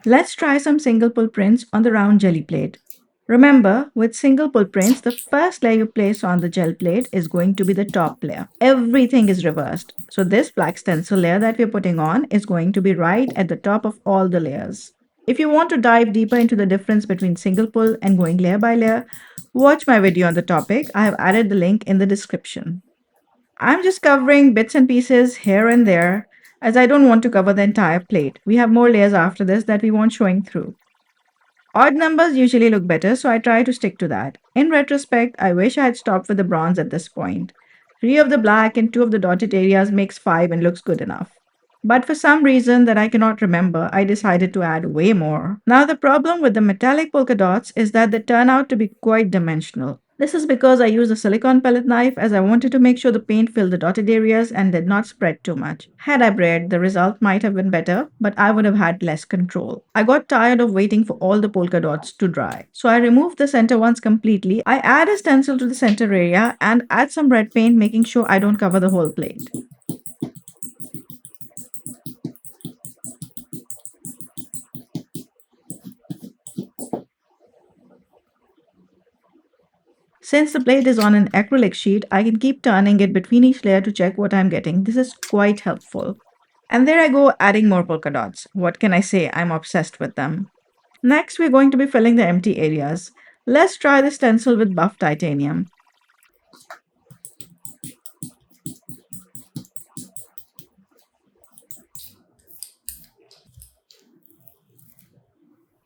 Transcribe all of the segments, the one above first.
Let's try some single pull prints on the round jelly plate. Remember, with single pull prints, the first layer you place on the gel plate is going to be the top layer. Everything is reversed. So this black stencil layer that we're putting on is going to be right at the top of all the layers. If you want to dive deeper into the difference between single pull and going layer by layer, watch my video on the topic. I have added the link in the description. I'm just covering bits and pieces here and there as I don't want to cover the entire plate. We have more layers after this that we want showing through. Odd numbers usually look better, so I try to stick to that. In retrospect, I wish I had stopped with the bronze at this point. 3 of the black and 2 of the dotted areas makes 5 and looks good enough. But for some reason that I cannot remember, I decided to add way more. Now, the problem with the metallic polka dots is that they turn out to be quite dimensional. This is because I used a silicone pellet knife as I wanted to make sure the paint filled the dotted areas and did not spread too much. Had I braid, the result might have been better, but I would have had less control. I got tired of waiting for all the polka dots to dry. So I removed the center ones completely. I add a stencil to the center area and add some red paint, making sure I don't cover the whole plate. Since the plate is on an acrylic sheet, I can keep turning it between each layer to check what I'm getting. This is quite helpful. And there I go, adding more polka dots. What can I say? I'm obsessed with them. Next, we're going to be filling the empty areas. Let's try the stencil with buff titanium.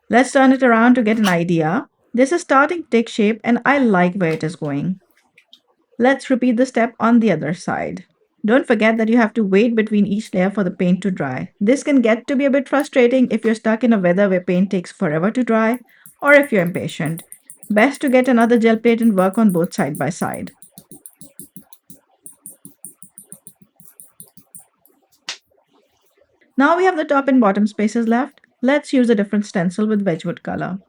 Let's turn it around to get an idea. This is starting to take shape and I like where it is going. Let's repeat the step on the other side. Don't forget that you have to wait between each layer for the paint to dry. This can get to be a bit frustrating if you're stuck in a weather where paint takes forever to dry, or if you're impatient. Best to get another gel plate and work on both side by side. Now we have the top and bottom spaces left. Let's use a different stencil with Wedgwood color.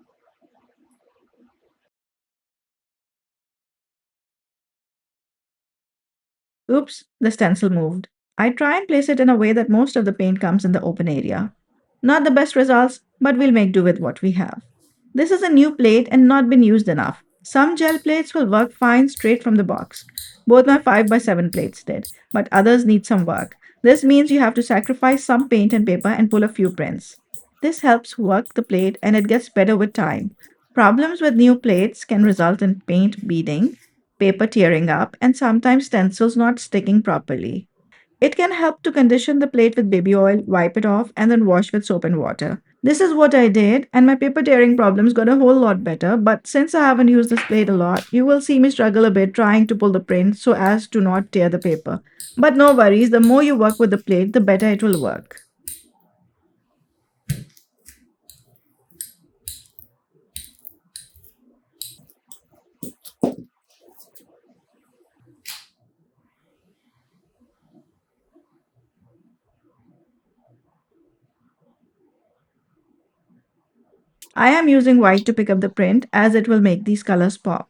Oops, the stencil moved. I try and place it in a way that most of the paint comes in the open area. Not the best results, but we'll make do with what we have. This is a new plate and not been used enough. Some gel plates will work fine straight from the box. Both my 5x7 plates did, but others need some work. This means you have to sacrifice some paint and paper and pull a few prints. This helps work the plate and it gets better with time. Problems with new plates can result in paint beading, paper tearing up, and sometimes stencils not sticking properly. It can help to condition the plate with baby oil, wipe it off, and then wash with soap and water. This is what I did, and my paper tearing problems got a whole lot better. But since I haven't used this plate a lot, you will see me struggle a bit trying to pull the print so as to not tear the paper. But no worries, the more you work with the plate, the better it will work. I am using white to pick up the print as it will make these colors pop.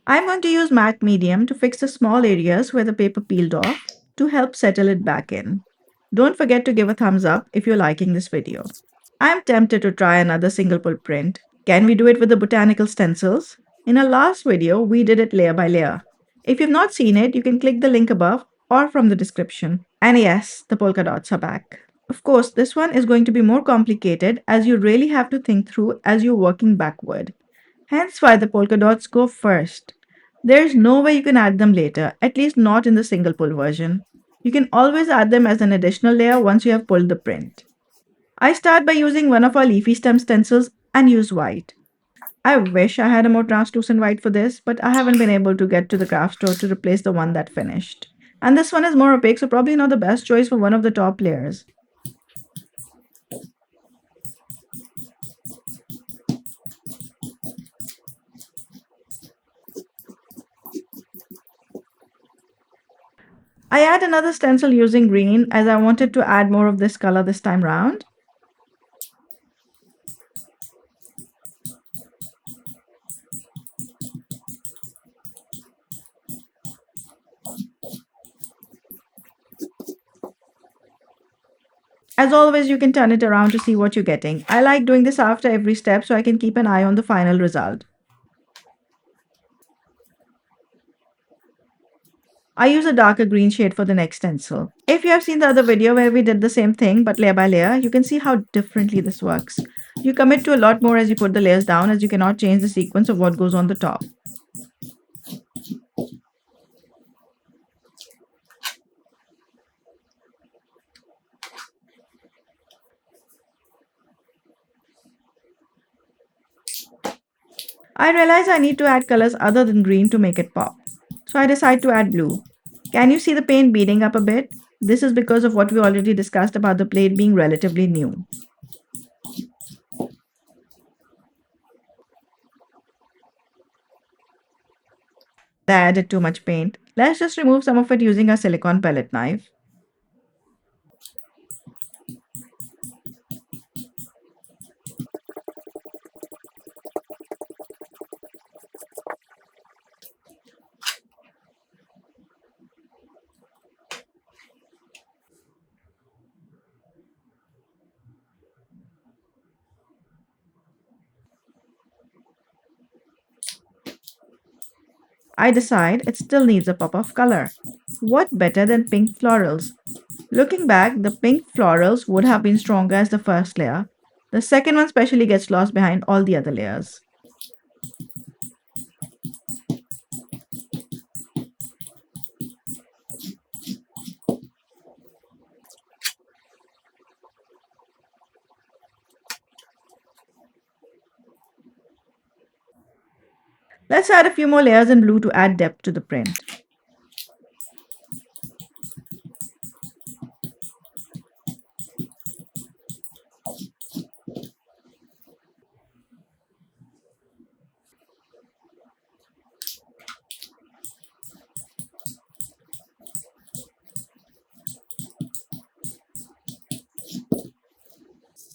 I'm going to use matte medium to fix the small areas where the paper peeled off to help settle it back in. Don't forget to give a thumbs up if you're liking this video. I'm tempted to try another single pull print. Can we do it with the botanical stencils? In our last video, we did it layer by layer. If you've not seen it, you can click the link above or from the description. And yes, the polka dots are back. Of course, this one is going to be more complicated as you really have to think through as you're working backward. Hence why the polka dots go first. There's no way you can add them later, at least not in the single pull version. You can always add them as an additional layer once you have pulled the print. I start by using one of our leafy stem stencils and use white. I wish I had a more translucent white for this, but I haven't been able to get to the craft store to replace the one that finished. And this one is more opaque, so probably not the best choice for one of the top layers. I add another stencil using green as I wanted to add more of this color this time round. As always, you can turn it around to see what you're getting. I like doing this after every step so I can keep an eye on the final result. I use a darker green shade for the next stencil. If you have seen the other video where we did the same thing but layer by layer, you can see how differently this works. You commit to a lot more as you put the layers down, as you cannot change the sequence of what goes on the top. I realize I need to add colors other than green to make it pop. So I decide to add blue. Can you see the paint beading up a bit? This is because of what we already discussed about the plate being relatively new. I added too much paint. Let's just remove some of it using a silicone pellet knife. I decide it still needs a pop of color. What better than pink florals? Looking back, the pink florals would have been stronger as the first layer. The second one specially gets lost behind all the other layers. Let's add a few more layers in blue to add depth to the print.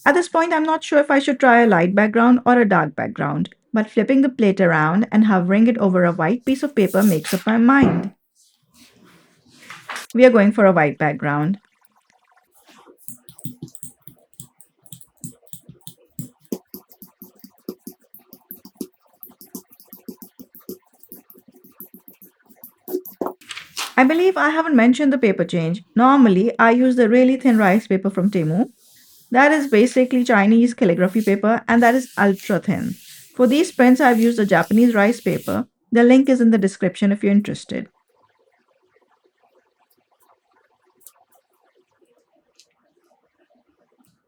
At this point, I'm not sure if I should try a light background or a dark background, but flipping the plate around and hovering it over a white piece of paper makes up my mind. We are going for a white background. I believe I haven't mentioned the paper change. Normally, I use the really thin rice paper from Temu. That is basically Chinese calligraphy paper and that is ultra thin. For these prints, I've used the Japanese rice paper. The link is in the description if you're interested.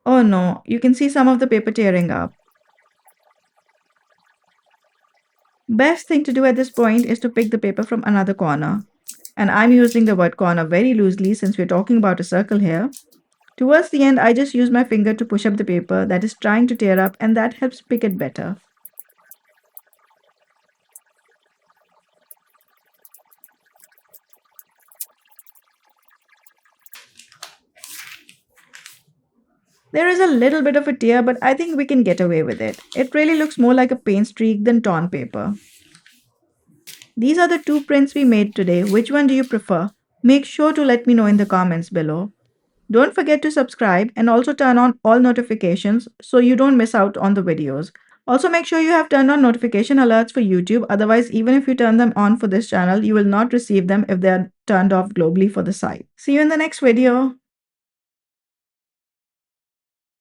Oh no, you can see some of the paper tearing up. Best thing to do at this point is to pick the paper from another corner. And I'm using the word corner very loosely since we're talking about a circle here. Towards the end, I just use my finger to push up the paper that is trying to tear up and that helps pick it better. There is a little bit of a tear, but I think we can get away with it. It really looks more like a paint streak than torn paper. These are the two prints we made today. Which one do you prefer? Make sure to let me know in the comments below. Don't forget to subscribe and also turn on all notifications so you don't miss out on the videos. Also make sure you have turned on notification alerts for YouTube, otherwise even if you turn them on for this channel, you will not receive them if they are turned off globally for the site. See you in the next video.